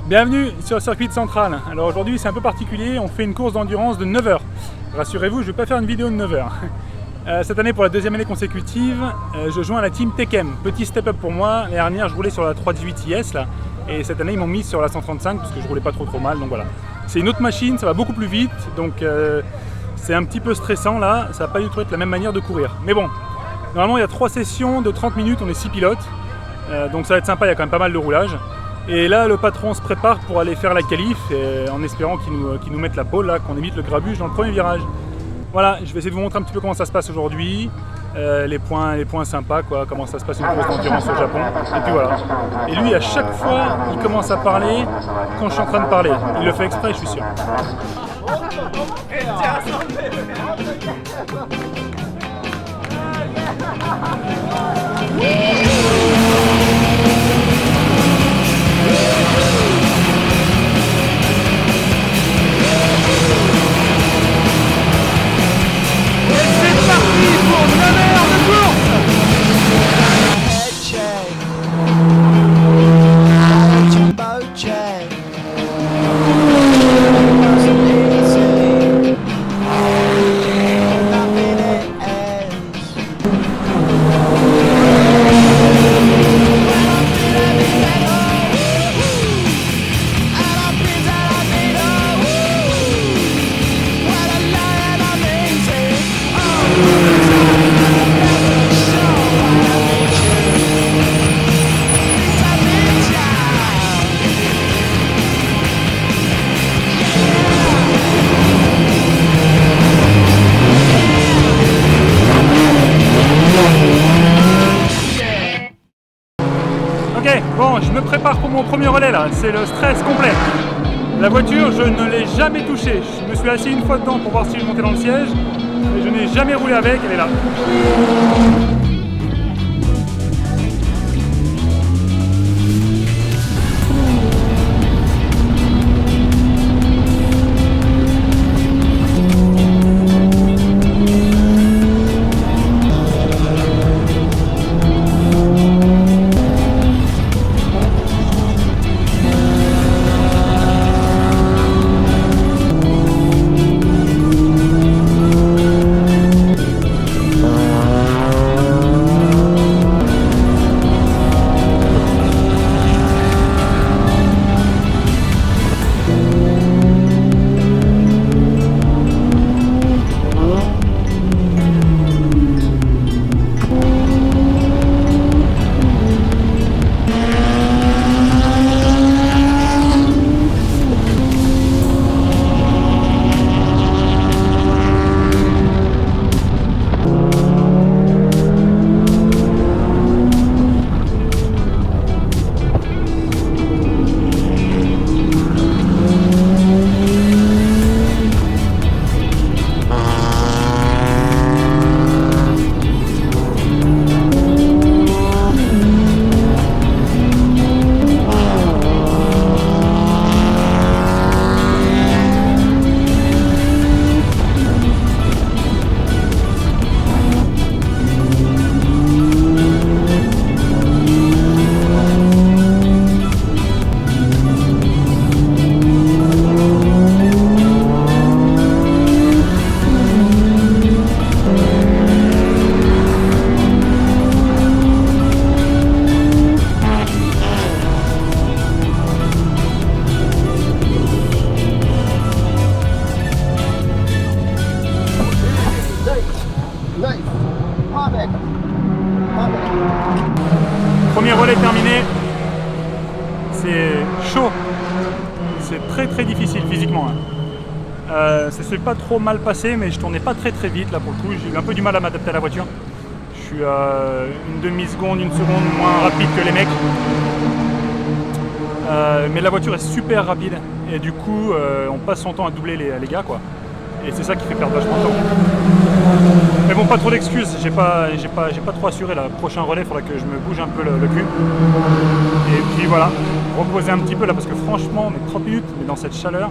Bienvenue sur le circuit de Centrale. Alors aujourd'hui c'est un peu particulier, on fait une course d'endurance de 9 heures. Rassurez-vous, je ne vais pas faire une vidéo de 9 heures. Cette année, pour la deuxième année consécutive, je joins à la team Tecem. Petit step up pour moi, l'année dernière je roulais sur la 318 IS là, et cette année ils m'ont mis sur la 135 parce que je roulais pas trop mal, donc voilà. C'est une autre machine, ça va beaucoup plus vite, donc c'est un petit peu stressant là, ça va pas du tout être la même manière de courir. Mais bon, normalement il y a 3 sessions de 30 minutes, on est 6 pilotes, donc ça va être sympa, il y a quand même pas mal de roulage. Et là, le patron se prépare pour aller faire la qualif, en espérant qu'il nous mette la pole, qu'on évite le grabuge dans le premier virage. Voilà, je vais essayer de vous montrer un petit peu comment ça se passe aujourd'hui, les points sympas, quoi, comment ça se passe une course d'endurance au Japon, et puis voilà. Et lui, à chaque fois, il commence à parler quand je suis en train de parler. Il le fait exprès, je suis sûr. Ok, bon, je me prépare pour mon premier relais là, c'est le stress complet. La voiture, je ne l'ai jamais touchée. Je me suis assis une fois dedans pour voir si je montais dans le siège, mais je n'ai jamais roulé avec, elle est là. Premier relais terminé, c'est chaud, c'est très difficile physiquement. Ça s'est pas trop mal passé, mais je tournais pas très vite là pour le coup, j'ai eu un peu du mal à m'adapter à la voiture. Je suis une demi-seconde, une seconde moins rapide que les mecs. Mais la voiture est super rapide et du coup on passe son temps à doubler les gars quoi. Et c'est ça qui fait perdre vachement de temps. Mais bon, pas trop d'excuses, j'ai pas trop assuré là. Prochain relais, il faudra que je me bouge un peu le cul. Et puis voilà, reposer un petit peu là parce que franchement, on est 30 minutes, mais dans cette chaleur,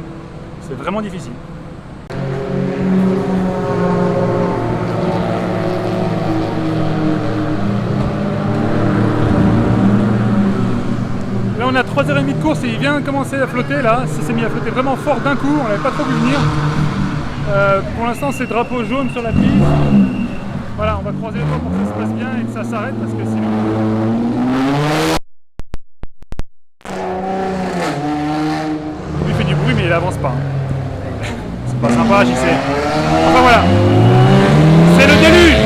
c'est vraiment difficile. Là on est à 3h30 de course et il vient de commencer à flotter là. Ça s'est mis à flotter vraiment fort d'un coup, on n'avait pas trop vu venir. Pour l'instant c'est drapeau jaune sur la piste. Voilà, on va croiser les doigts pour que ça se passe bien et que ça s'arrête parce que sinon... Il fait du bruit mais il avance pas. C'est pas sympa, j'y sais. Enfin voilà. C'est le déluge.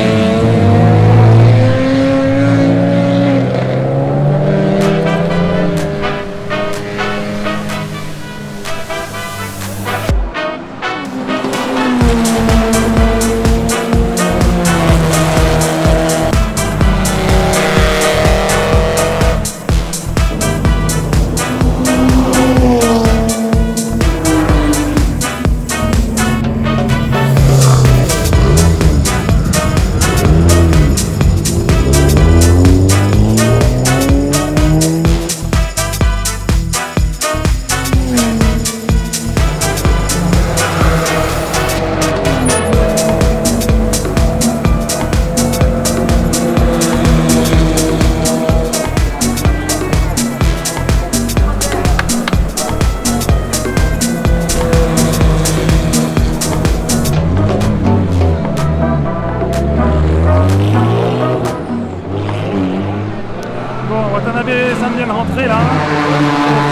Vient de rentrer là,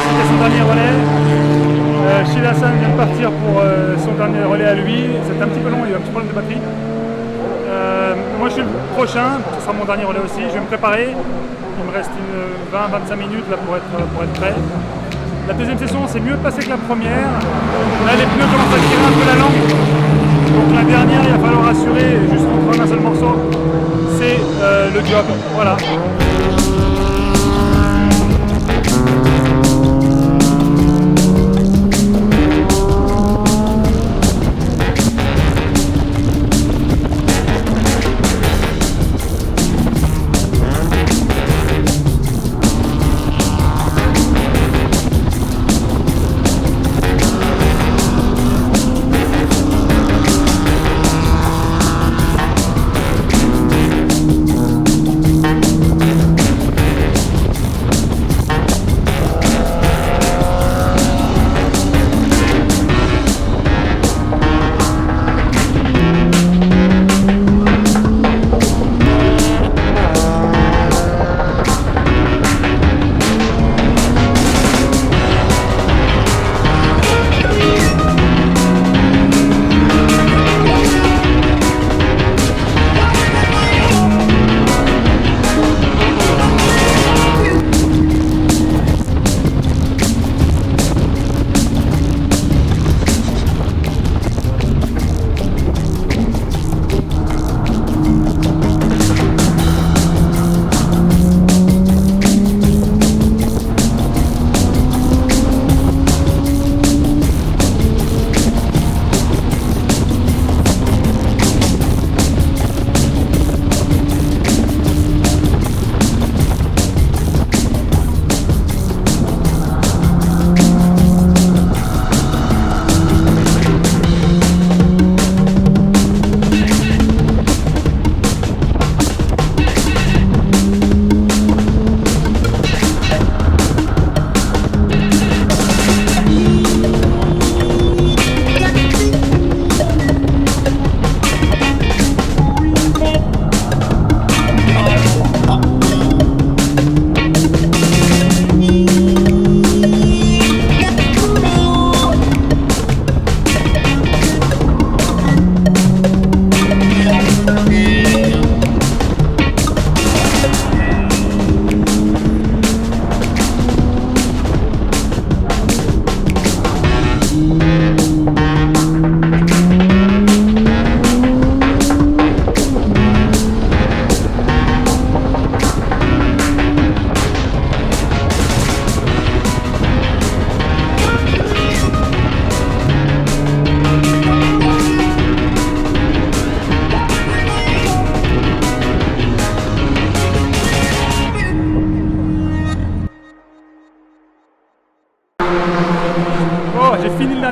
c'était son dernier relais. Sheila Hassan vient de partir pour son dernier relais à lui. C'était un petit peu long, il y a eu un petit problème de batterie. Moi je suis le prochain, ce sera mon dernier relais aussi. Je vais me préparer. Il me reste une 20-25 minutes là pour être prêt. La deuxième session c'est mieux passé que la première. Là les pneus commencent à tirer un peu la langue. Donc la dernière il va falloir assurer juste en prendre un seul morceau. C'est le job. Voilà.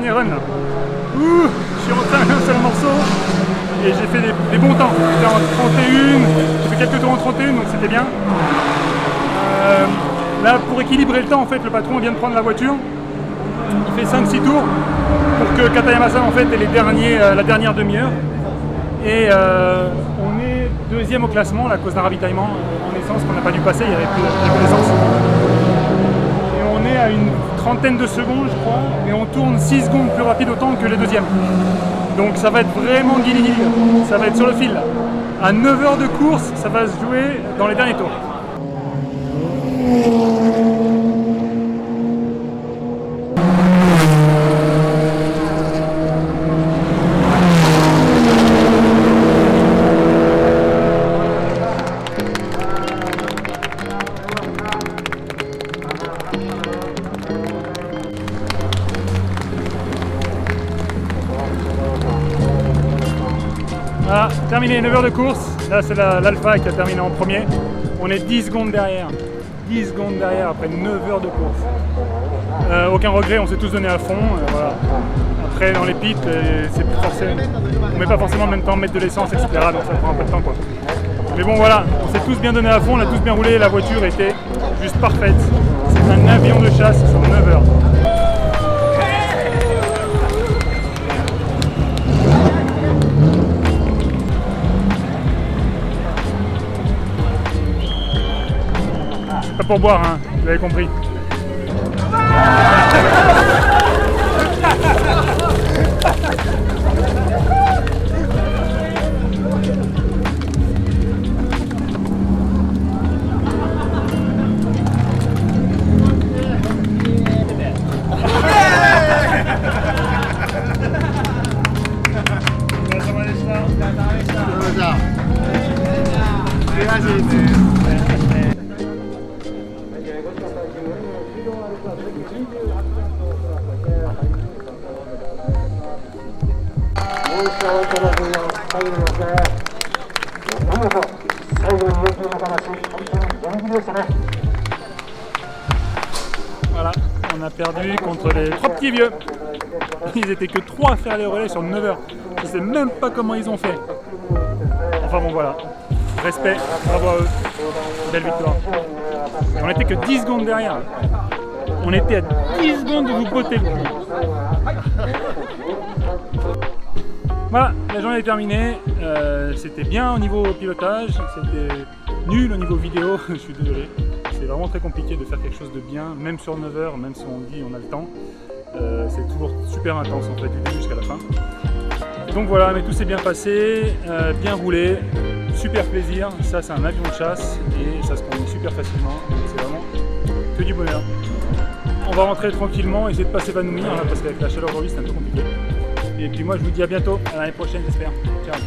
dernier run. Ouh, je suis rentré à un seul morceau et j'ai fait des bons temps. J'étais en 31, j'ai fait quelques tours en 31 donc c'était bien. Là, pour équilibrer le temps, en fait, le patron vient de prendre la voiture. Il fait 5-6 tours pour que Katayama-san en fait ait la dernière demi-heure. Et on est deuxième au classement là, à cause d'un ravitaillement en essence qu'on n'a pas dû passer, il n'y avait plus d'essence. Et on est à une trentaine de secondes, je crois, et on tourne 6 secondes plus rapide au temps que les deuxièmes. Donc ça va être vraiment guili, ça va être sur le fil. À 9 heures de course, ça va se jouer dans les derniers tours. Voilà, terminé, 9 heures de course. Là, c'est l'Alpha qui a terminé en premier. On est 10 secondes derrière. 10 secondes derrière après 9 heures de course. Aucun regret, on s'est tous donné à fond. Voilà. Après, dans les pits, c'est plus forcément. On met pas forcément le même temps de mettre de l'essence, etc. Donc ça prend un peu de temps, quoi. Mais bon, voilà, on s'est tous bien donné à fond, on a tous bien roulé. La voiture était juste parfaite. C'est un avion de chasse sur 9 heures. Pas pour boire, hein, vous avez compris. Voilà, on a perdu contre les 3 petits vieux. Ils étaient que 3 à faire les relais sur 9 heures. Je sais même pas comment ils ont fait. Enfin bon, voilà. Respect, bravo à eux. Belle victoire. Et on était que 10 secondes derrière. On était à 10 secondes de vous botter le cul. Voilà, la journée est terminée. C'était bien au niveau pilotage, c'était nul au niveau vidéo, je suis désolé. C'est vraiment très compliqué de faire quelque chose de bien, même sur 9 heures, même si on dit on a le temps. C'est toujours super intense en fait, du début jusqu'à la fin. Donc voilà, mais tout s'est bien passé, bien roulé, super plaisir. Ça, c'est un avion de chasse et ça se conduit super facilement. C'est vraiment que du bonheur. On va rentrer tranquillement, essayer de pas s'évanouir, hein, parce qu'avec la chaleur aujourd'hui, c'est un peu compliqué. Et puis moi, je vous dis à bientôt, à l'année prochaine, j'espère. Ciao.